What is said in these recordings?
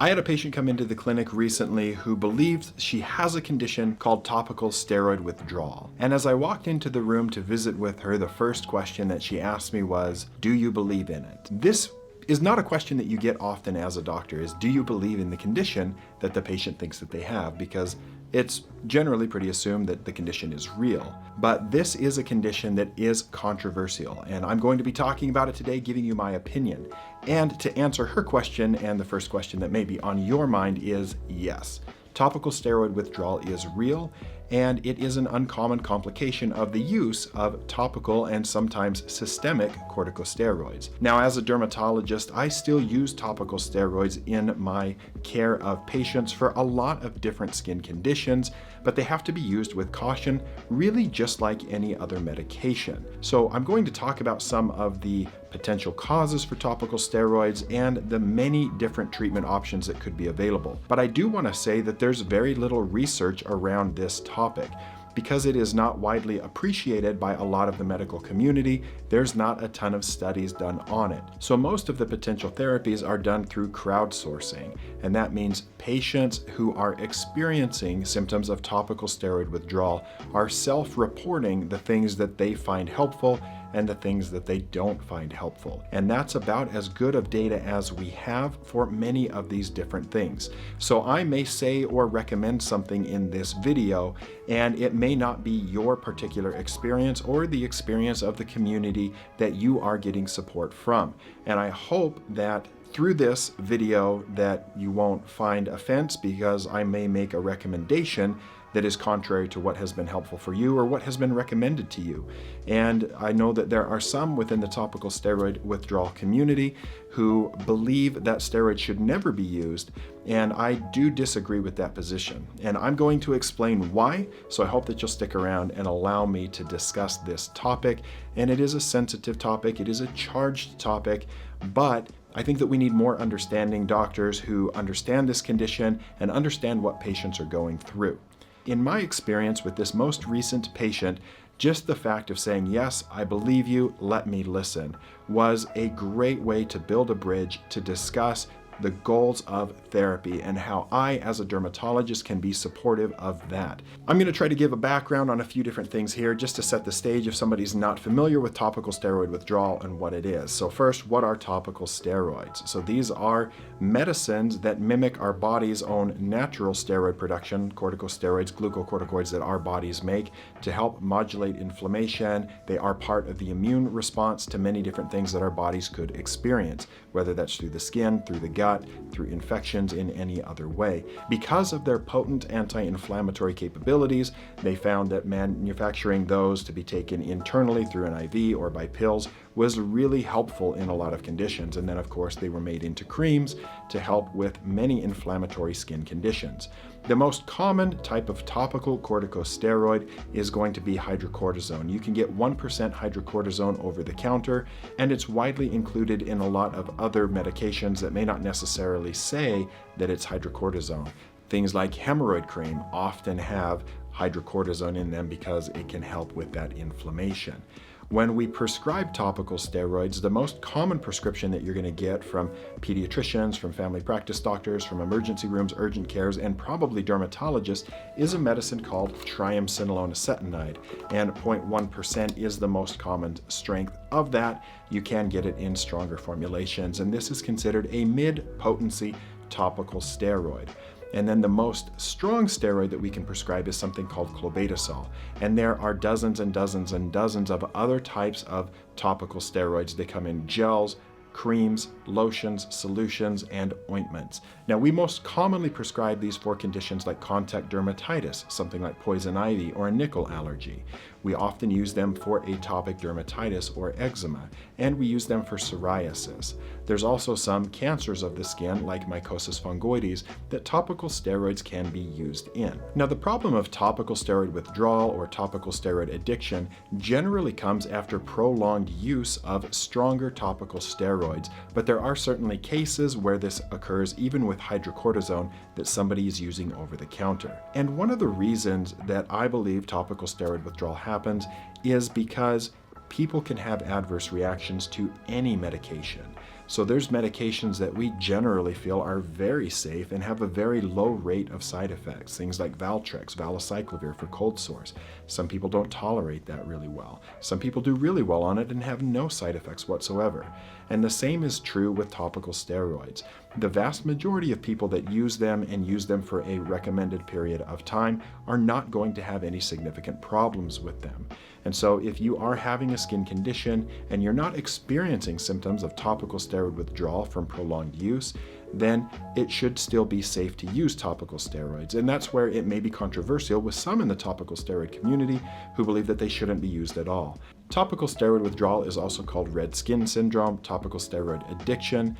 I had a patient come into the clinic recently who believes she has a condition called topical steroid withdrawal. And as I walked into the room to visit with her, the first question that she asked me was, "Do you believe in it?" This is not a question that you get often as a doctor, is do you believe in the condition that the patient thinks that they have? Because it's generally pretty assumed that the condition is real. But this is a condition that is controversial, and I'm going to be talking about it today, giving you my opinion. And to answer her question, and the first question that may be on your mind is, yes, topical steroid withdrawal is real, and it is an uncommon complication of the use of topical and sometimes systemic corticosteroids. Now, as a dermatologist, I still use topical steroids in my care of patients for a lot of different skin conditions, but they have to be used with caution, really just like any other medication. So I'm going to talk about some of the potential causes for topical steroids and the many different treatment options that could be available. But I do want to say that there's very little research around this topic. Because it is not widely appreciated by a lot of the medical community, there's not a ton of studies done on it. So most of the potential therapies are done through crowdsourcing, and that means patients who are experiencing symptoms of topical steroid withdrawal are self-reporting the things that they find helpful and the things that they don't find helpful. And that's about as good of data as we have for many of these different things. So I may say or recommend something in this video, and it may not be your particular experience or the experience of the community that you are getting support from. And I hope that through this video that you won't find offense because I may make a recommendation that is contrary to what has been helpful for you or what has been recommended to you. And I know that there are some within the topical steroid withdrawal community who believe that steroids should never be used, and I do disagree with that position. And I'm going to explain why, so I hope that you'll stick around and allow me to discuss this topic. And it is a sensitive topic, it is a charged topic, but I think that we need more understanding doctors who understand this condition and understand what patients are going through. In my experience with this most recent patient, just the fact of saying, "Yes, I believe you, let me listen," was a great way to build a bridge to discuss the goals of therapy and how I, as a dermatologist, can be supportive of that. I'm going to try to give a background on a few different things here just to set the stage if somebody's not familiar with topical steroid withdrawal and what it is. So first, what are topical steroids? So these are medicines that mimic our body's own natural steroid production, corticosteroids, glucocorticoids that our bodies make to help modulate inflammation. They are part of the immune response to many different things that our bodies could experience, whether that's through the skin, through the gut, through infections, in any other way. Because of their potent anti-inflammatory capabilities, they found that manufacturing those to be taken internally through an IV or by pills was really helpful in a lot of conditions. And then of course they were made into creams to help with many inflammatory skin conditions. The most common type of topical corticosteroid is going to be hydrocortisone. You can get 1% hydrocortisone over the counter, and it's widely included in a lot of other medications that may not necessarily say that it's hydrocortisone. Things like hemorrhoid cream often have hydrocortisone in them because it can help with that inflammation. When we prescribe topical steroids, the most common prescription that you're going to get from pediatricians, from family practice doctors, from emergency rooms, urgent cares, and probably dermatologists is a medicine called triamcinolone acetonide, and 0.1% is the most common strength of that. You can get it in stronger formulations, and this is considered a mid-potency topical steroid. And then the most strong steroid that we can prescribe is something called clobetasol. And there are dozens and dozens and dozens of other types of topical steroids. They come in gels, creams, lotions, solutions, and ointments. Now, we most commonly prescribe these for conditions like contact dermatitis, something like poison ivy, or a nickel allergy. We often use them for atopic dermatitis or eczema, and we use them for psoriasis. There's also some cancers of the skin, like mycosis fungoides, that topical steroids can be used in. Now, the problem of topical steroid withdrawal or topical steroid addiction generally comes after prolonged use of stronger topical steroids, but there are certainly cases where this occurs even with hydrocortisone that somebody is using over the counter. And one of the reasons that I believe topical steroid withdrawal happens is because people can have adverse reactions to any medication. So there's medications that we generally feel are very safe and have a very low rate of side effects. Things like Valtrex, valacyclovir for cold sores. Some people don't tolerate that really well. Some people do really well on it and have no side effects whatsoever. And the same is true with topical steroids. The vast majority of people that use them and use them for a recommended period of time are not going to have any significant problems with them. And so if you are having a skin condition and you're not experiencing symptoms of topical steroid withdrawal from prolonged use, then it should still be safe to use topical steroids. And that's where it may be controversial with some in the topical steroid community who believe that they shouldn't be used at all. Topical steroid withdrawal is also called red skin syndrome, topical steroid addiction.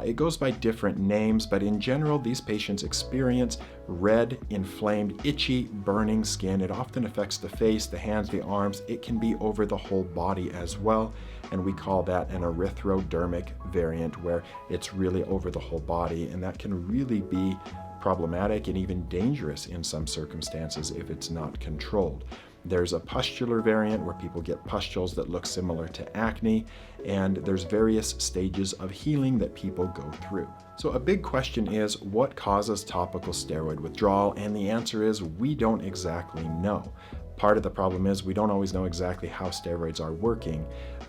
It goes by different names, but in general, these patients experience red, inflamed, itchy, burning skin. It often affects the face, the hands, the arms. It can be over the whole body as well, and we call that an erythrodermic variant, where it's really over the whole body, and that can really be problematic and even dangerous in some circumstances if it's not controlled. There's a pustular variant where people get pustules that look similar to acne, and there's various stages of healing that people go through. So a big question is, what causes topical steroid withdrawal? And the answer is, we don't exactly know. Part of the problem is we don't always know exactly how steroids are working,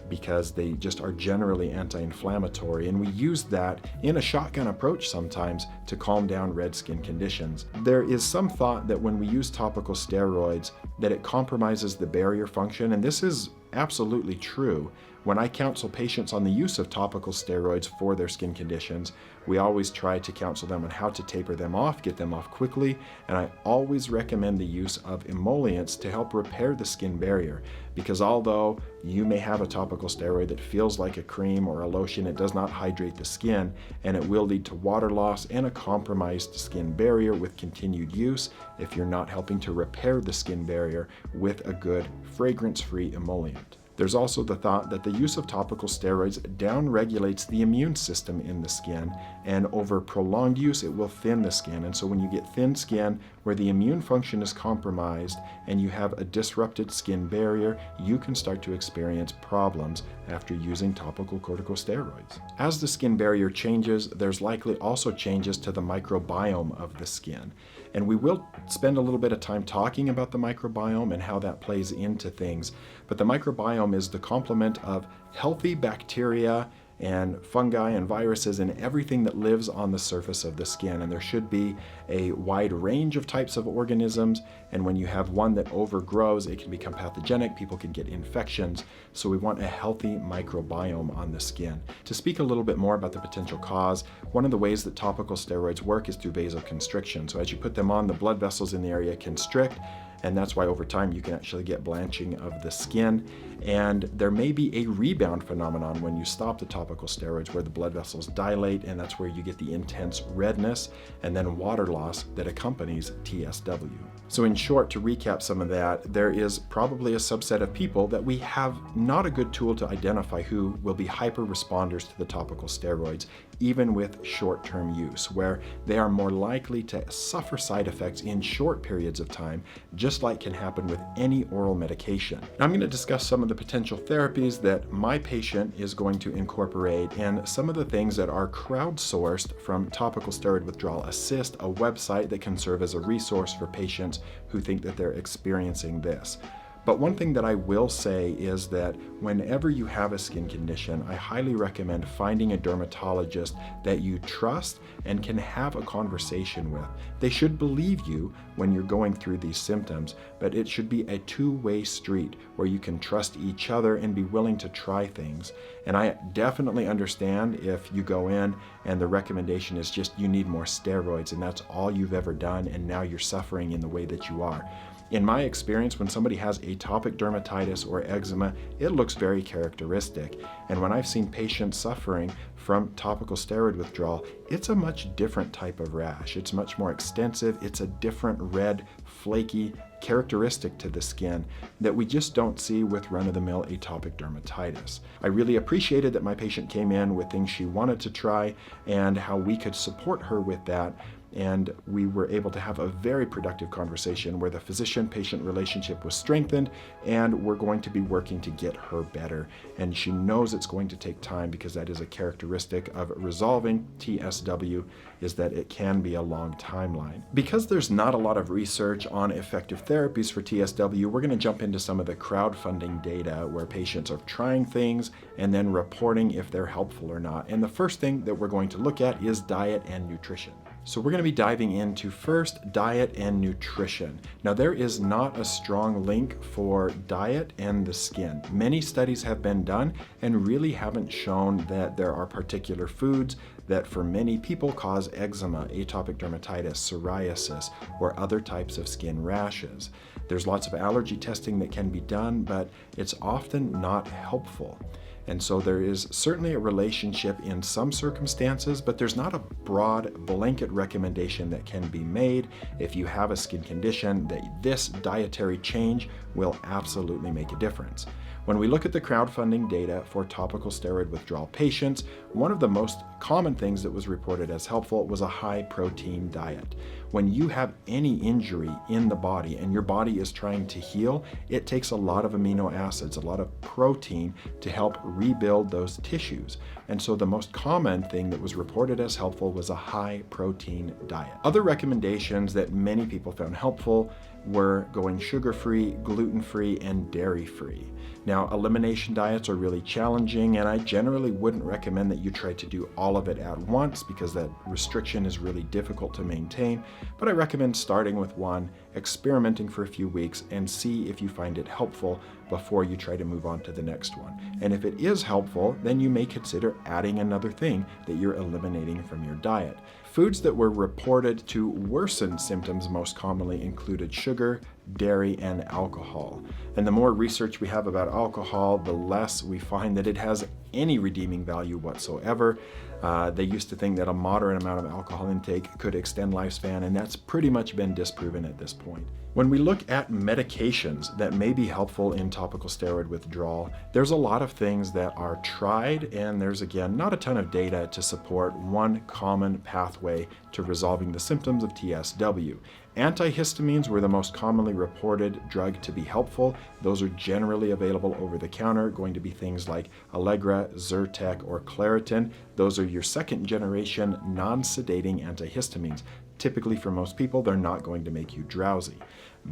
because they just are generally anti-inflammatory, and we use that in a shotgun approach sometimes to calm down red skin conditions. There is some thought that when we use topical steroids that it compromises the barrier function, and this is absolutely true. When I counsel patients on the use of topical steroids for their skin conditions, we always try to counsel them on how to taper them off, get them off quickly, and I always recommend the use of emollients to help repair the skin barrier, because although you may have a topical steroid that feels like a cream or a lotion, it does not hydrate the skin, and it will lead to water loss and a compromised skin barrier with continued use if you're not helping to repair the skin barrier with a good fragrance-free emollient. There's also the thought that the use of topical steroids downregulates the immune system in the skin, and over prolonged use, it will thin the skin. And so when you get thin skin where the immune function is compromised and you have a disrupted skin barrier, you can start to experience problems after using topical corticosteroids. As the skin barrier changes, there's likely also changes to the microbiome of the skin. And we will spend a little bit of time talking about the microbiome and how that plays into things. But the microbiome is the complement of healthy bacteria and fungi and viruses and everything that lives on the surface of the skin. And there should be a wide range of types of organisms. And when you have one that overgrows, it can become pathogenic. People can get infections. So we want a healthy microbiome on the skin. To speak a little bit more about the potential cause, one of the ways that topical steroids work is through vasoconstriction. So as you put them on, the blood vessels in the area constrict, and that's why over time you can actually get blanching of the skin. And there may be a rebound phenomenon when you stop the topical steroids where the blood vessels dilate, and that's where you get the intense redness and then water loss that accompanies TSW. So in short, to recap some of that, there is probably a subset of people that we have not a good tool to identify who will be hyper responders to the topical steroids, even with short-term use, where they are more likely to suffer side effects in short periods of time, just like can happen with any oral medication. Now I'm going to discuss some of the potential therapies that my patient is going to incorporate and some of the things that are crowdsourced from Topical Steroid Withdrawal Assist, a website that can serve as a resource for patients who think that they're experiencing this. But one thing that I will say is that whenever you have a skin condition, I highly recommend finding a dermatologist that you trust and can have a conversation with. They should believe you when you're going through these symptoms, but it should be a two-way street where you can trust each other and be willing to try things. And I definitely understand if you go in and the recommendation is just you need more steroids and that's all you've ever done and now you're suffering in the way that you are. In my experience, when somebody has atopic dermatitis or eczema, it looks very characteristic. And when I've seen patients suffering from topical steroid withdrawal, it's a much different type of rash. It's much more extensive. It's a different red, flaky characteristic to the skin that we just don't see with run-of-the-mill atopic dermatitis. I really appreciated that my patient came in with things she wanted to try and how we could support her with that. And we were able to have a very productive conversation where the physician-patient relationship was strengthened, and we're going to be working to get her better. And she knows it's going to take time because that is a characteristic characteristic of resolving TSW is that it can be a long timeline. Because there's not a lot of research on effective therapies for TSW, we're going to jump into some of the crowdfunding data where patients are trying things and then reporting if they're helpful or not. And the first thing that we're going to look at is diet and nutrition. So we're going to be diving into first diet and nutrition. Now there is not a strong link for diet and the skin. Many studies have been done and really haven't shown that there are particular foods that for many people cause eczema, atopic dermatitis, psoriasis, or other types of skin rashes. There's lots of allergy testing that can be done, but it's often not helpful. And so there is certainly a relationship in some circumstances, but there's not a broad blanket recommendation that can be made if you have a skin condition that this dietary change will absolutely make a difference. When we look at the crowdfunding data for topical steroid withdrawal patients, one of the most common things that was reported as helpful was a high protein diet. When you have any injury in the body and your body is trying to heal, it takes a lot of amino acids, a lot of protein to help rebuild those tissues. And so the most common thing that was reported as helpful was a high protein diet. Other recommendations that many people found helpful were going sugar-free, gluten-free, and dairy-free. Now, elimination diets are really challenging, and I generally wouldn't recommend that you try to do all of it at once because that restriction is really difficult to maintain, but I recommend starting with one, experimenting for a few weeks, and see if you find it helpful before you try to move on to the next one. And if it is helpful, then you may consider adding another thing that you're eliminating from your diet. Foods that were reported to worsen symptoms most commonly included sugar, dairy, and alcohol. And the more research we have about alcohol, the less we find that it has any redeeming value whatsoever. They used to think that a moderate amount of alcohol intake could extend lifespan, and that's pretty much been disproven at this point. When we look at medications that may be helpful in topical steroid withdrawal, there's a lot of things that are tried, and there's again not a ton of data to support one common pathway to resolving the symptoms of TSW. Antihistamines were the most commonly reported drug to be helpful. Those are generally available over the counter, going to be things like Allegra, Zyrtec, or Claritin. Those are your second generation non-sedating antihistamines. Typically for most people, they're not going to make you drowsy.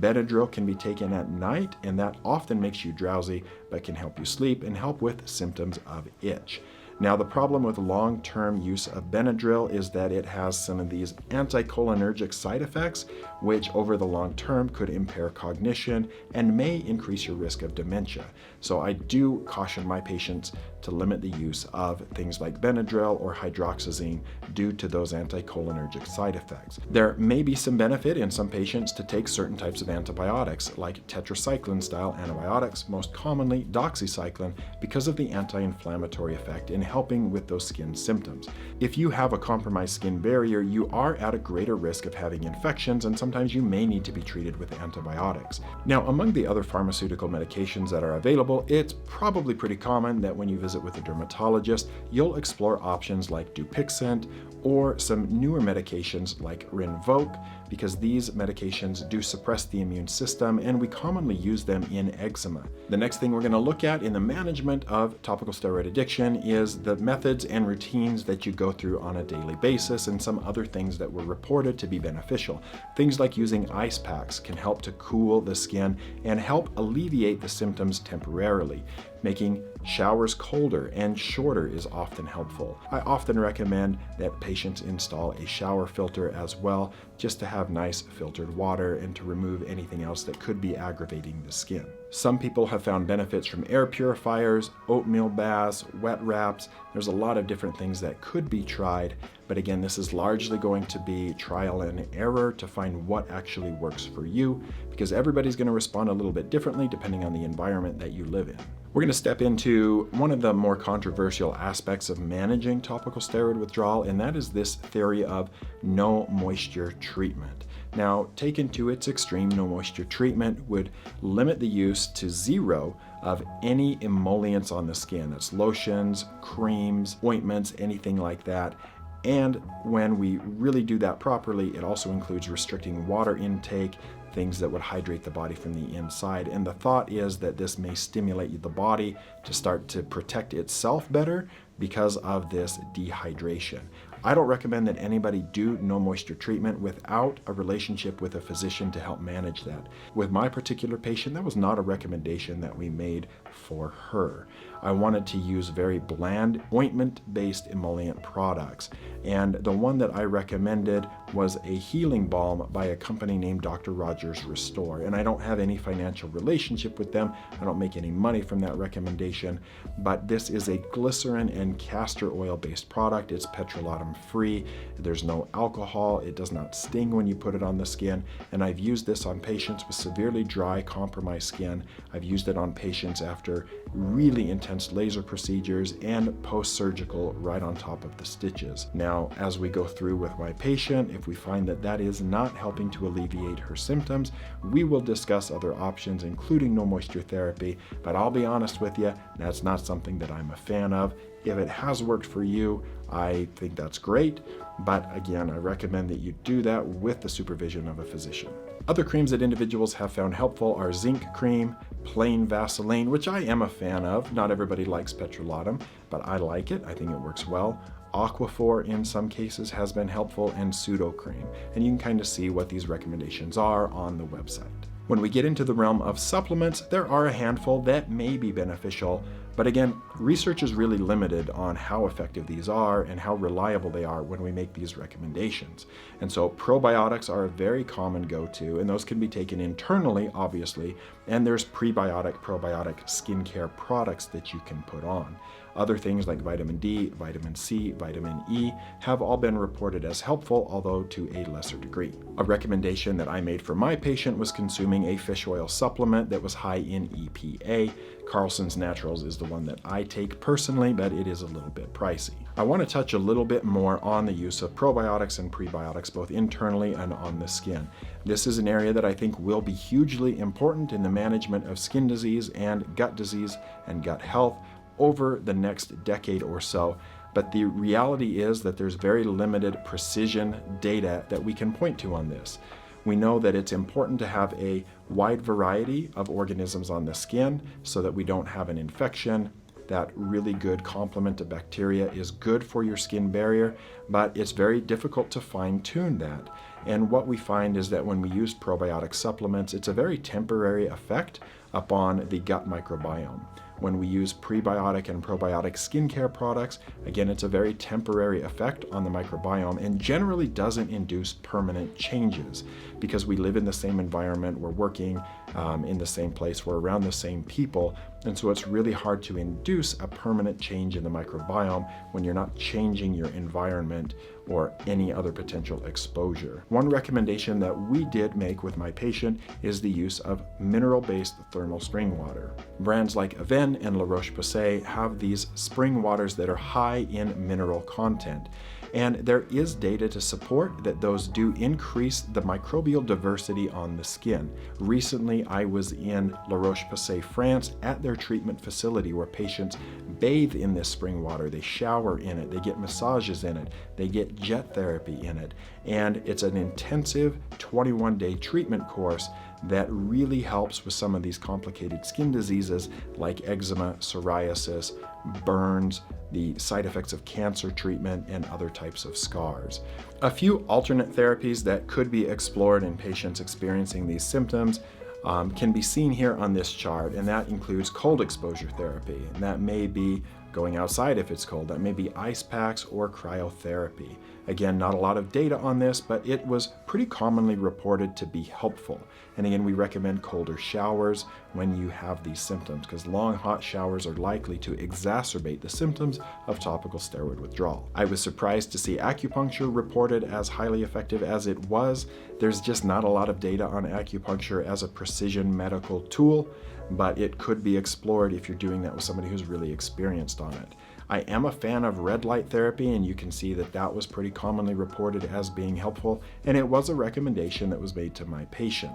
Benadryl can be taken at night, and that often makes you drowsy, but can help you sleep and help with symptoms of itch. Now, the problem with long-term use of Benadryl is that it has some of these anticholinergic side effects, which over the long term could impair cognition and may increase your risk of dementia. So I do caution my patients to limit the use of things like Benadryl or hydroxyzine due to those anticholinergic side effects. There may be some benefit in some patients to take certain types of antibiotics, like tetracycline-style antibiotics, most commonly doxycycline, because of the anti-inflammatory effect in helping with those skin symptoms. If you have a compromised skin barrier, you are at a greater risk of having infections, and sometimes you may need to be treated with antibiotics. Now, among the other pharmaceutical medications that are available, it's probably pretty common that when you visit with a dermatologist, you'll explore options like Dupixent or some newer medications like Rinvoq, because these medications do suppress the immune system, and we commonly use them in eczema. The next thing we're going to look at in the management of topical steroid addiction is the methods and routines that you go through on a daily basis, and some other things that were reported to be beneficial. Things like using ice packs can help to cool the skin and help alleviate the symptoms temporarily. Making showers colder and shorter is often helpful. I often recommend that patients install a shower filter as well, just to have nice filtered water and to remove anything else that could be aggravating the skin. Some people have found benefits from air purifiers, oatmeal baths, wet wraps. There's a lot of different things that could be tried, but again, this is largely going to be trial and error to find what actually works for you, because everybody's going to respond a little bit differently depending on the environment that you live in. We're going to step into one of the more controversial aspects of managing topical steroid withdrawal, and that is this theory of no moisture treatment. Now, taken to its extreme, no moisture treatment would limit the use to zero of any emollients on the skin. That's lotions, creams, ointments, anything like that. And when we really do that properly, it also includes restricting water intake, things that would hydrate the body from the inside. And the thought is that this may stimulate the body to start to protect itself better because of this dehydration. I don't recommend that anybody do no moisture treatment without a relationship with a physician to help manage that. With my particular patient, that was not a recommendation that we made for her. I wanted to use very bland ointment-based emollient products. And the one that I recommended was a healing balm by a company named Dr. Rogers Restore. And I don't have any financial relationship with them. I don't make any money from that recommendation, but this is a glycerin and castor oil-based product. It's petrolatum free. There's no alcohol. It does not sting when you put it on the skin. And I've used this on patients with severely dry, compromised skin. I've used it on patients after really intense laser procedures and post-surgical right on top of the stitches. Now, as we go through with my patient, if we find that that is not helping to alleviate her symptoms, we will discuss other options, including no moisture therapy. But I'll be honest with you, that's not something that I'm a fan of. If it has worked for you, I think that's great. But again, I recommend that you do that with the supervision of a physician. Other creams that individuals have found helpful are zinc cream, plain Vaseline, which I am a fan of. Not everybody likes petrolatum, but I like it. I think it works well. Aquaphor in some cases has been helpful, and pseudo cream. And you can kind of see what these recommendations are on the website. When we get into the realm of supplements, there are a handful that may be beneficial, but again, research is really limited on how effective these are and how reliable they are when we make these recommendations. And so probiotics are a very common go-to, and those can be taken internally, obviously, and there's prebiotic, probiotic skincare products that you can put on. Other things like vitamin D, vitamin C, vitamin E have all been reported as helpful, although to a lesser degree. A recommendation that I made for my patient was consuming a fish oil supplement that was high in EPA. Carlson's Naturals is the one that I take personally, but it is a little bit pricey. I want to touch a little bit more on the use of probiotics and prebiotics, both internally and on the skin. This is an area that I think will be hugely important in the management of skin disease and gut health over the next decade or so. But the reality is that there's very limited precision data that we can point to on this. We know that it's important to have a wide variety of organisms on the skin so that we don't have an infection. That really good complement of bacteria is good for your skin barrier, but it's very difficult to fine-tune that. And what we find is that when we use probiotic supplements, it's a very temporary effect upon the gut microbiome. When we use prebiotic and probiotic skincare products, again, it's a very temporary effect on the microbiome and generally doesn't induce permanent changes because we live in the same environment, we're working in the same place, we're around the same people, and so it's really hard to induce a permanent change in the microbiome when you're not changing your environment or any other potential exposure. One recommendation that we did make with my patient is the use of mineral-based thermal spring water. Brands like Aven and La Roche-Posay have these spring waters that are high in mineral content. And there is data to support that those do increase the microbial diversity on the skin. Recently, I was in La Roche-Posay, France, at their treatment facility where patients bathe in this spring water. They shower in it, they get massages in it, they get jet therapy in it. And it's an intensive 21-day treatment course that really helps with some of these complicated skin diseases like eczema, psoriasis, burns, the side effects of cancer treatment, and other types of scars. A few alternate therapies that could be explored in patients experiencing these symptoms can be seen here on this chart, and that includes cold exposure therapy. And that may be going outside if it's cold. That may be ice packs or cryotherapy. Again, not a lot of data on this, but it was pretty commonly reported to be helpful. And again, we recommend colder showers when you have these symptoms because long hot showers are likely to exacerbate the symptoms of topical steroid withdrawal. I was surprised to see acupuncture reported as highly effective as it was. There's just not a lot of data on acupuncture as a precision medical tool, but it could be explored if you're doing that with somebody who's really experienced on it. I am a fan of red light therapy, and you can see that that was pretty commonly reported as being helpful, and it was a recommendation that was made to my patient.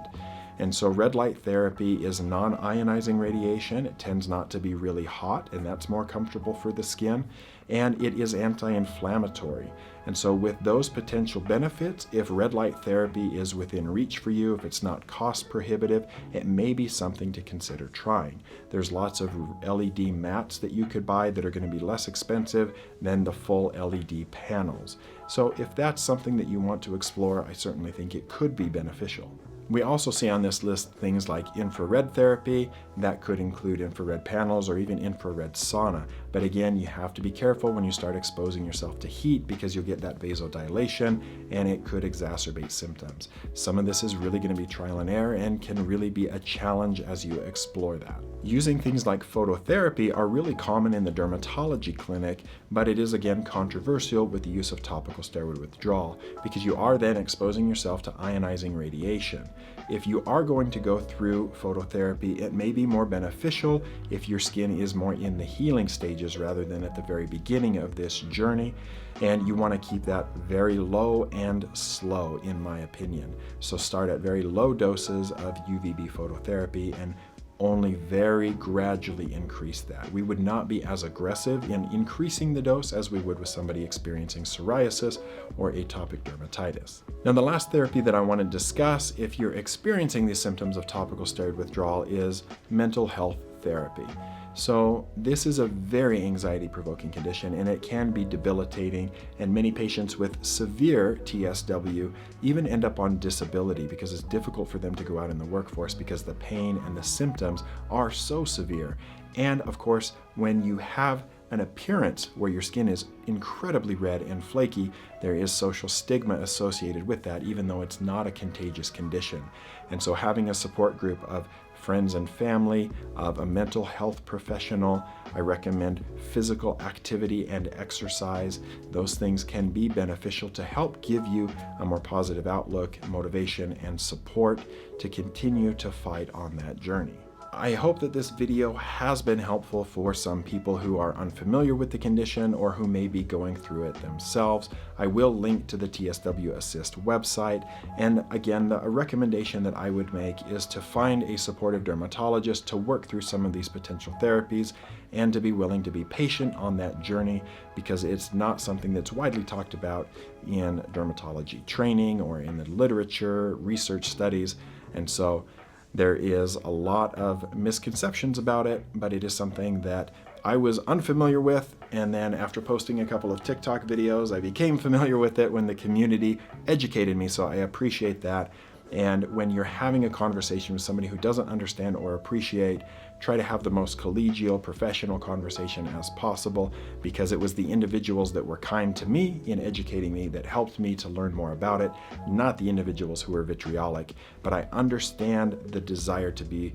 And so red light therapy is non-ionizing radiation. It tends not to be really hot, and that's more comfortable for the skin. And it is anti-inflammatory. And so with those potential benefits, if red light therapy is within reach for you, if it's not cost prohibitive, it may be something to consider trying. There's lots of LED mats that you could buy that are going to be less expensive than the full LED panels. So if that's something that you want to explore, I certainly think it could be beneficial. We also see on this list things like infrared therapy. That could include infrared panels or even infrared sauna. But again, you have to be careful when you start exposing yourself to heat because you'll get that vasodilation and it could exacerbate symptoms. Some of this is really going to be trial and error and can really be a challenge as you explore that. Using things like phototherapy are really common in the dermatology clinic, but it is again controversial with the use of topical steroid withdrawal because you are then exposing yourself to ionizing radiation. If you are going to go through phototherapy, it may be more beneficial if your skin is more in the healing stages rather than at the very beginning of this journey. And you want to keep that very low and slow, in my opinion. So start at very low doses of UVB phototherapy and only very gradually increase that. We would not be as aggressive in increasing the dose as we would with somebody experiencing psoriasis or atopic dermatitis. Now, the last therapy that I want to discuss if you're experiencing these symptoms of topical steroid withdrawal is mental health therapy. So this is a very anxiety-provoking condition and it can be debilitating, and many patients with severe TSW even end up on disability because it's difficult for them to go out in the workforce because the pain and the symptoms are so severe. And of course, when you have an appearance where your skin is incredibly red and flaky, there is social stigma associated with that, even though it's not a contagious condition. And so having a support group of friends and family, of a mental health professional, I recommend physical activity and exercise. Those things can be beneficial to help give you a more positive outlook, motivation, and support to continue to fight on that journey. I hope that this video has been helpful for some people who are unfamiliar with the condition or who may be going through it themselves. I will link to the TSW Assist website. And again, a recommendation that I would make is to find a supportive dermatologist to work through some of these potential therapies and to be willing to be patient on that journey because it's not something that's widely talked about in dermatology training or in the literature, research studies. And so there is a lot of misconceptions about it, but it is something that I was unfamiliar with, and then after posting a couple of TikTok videos, I became familiar with it when the community educated me, so I appreciate that. And when you're having a conversation with somebody who doesn't understand or appreciate, try to have the most collegial, professional conversation as possible, because it was the individuals that were kind to me in educating me that helped me to learn more about it, not the individuals who were vitriolic. But I understand the desire to be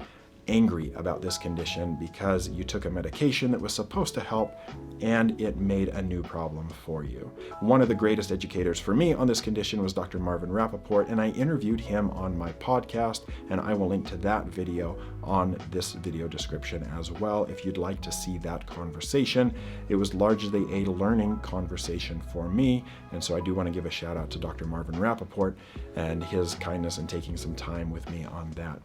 angry about this condition because you took a medication that was supposed to help and it made a new problem for you. One of the greatest educators for me on this condition was Dr. Marvin Rappaport, and I interviewed him on my podcast, and I will link to that video on this video description as well if you'd like to see that conversation. It was largely a learning conversation for me, and so I do want to give a shout out to Dr. Marvin Rappaport and his kindness in taking some time with me on that.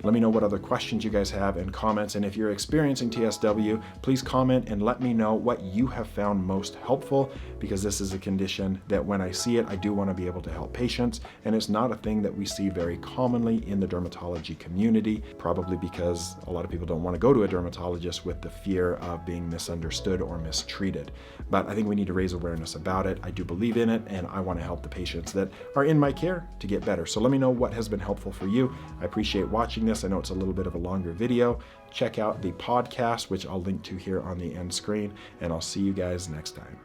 Let me know what other questions you guys have and comments, and if you're experiencing TSW, please comment and let me know what you have found most helpful, because this is a condition that when I see it, I do want to be able to help patients, and it's not a thing that we see very commonly in the dermatology community, probably because a lot of people don't want to go to a dermatologist with the fear of being misunderstood or mistreated. But I think we need to raise awareness about it. I do believe in it, and I want to help the patients that are in my care to get better. So let me know what has been helpful for you. I appreciate watching this. I know it's a little bit of a longer video. Check out the podcast, which I'll link to here on the end screen, and I'll see you guys next time.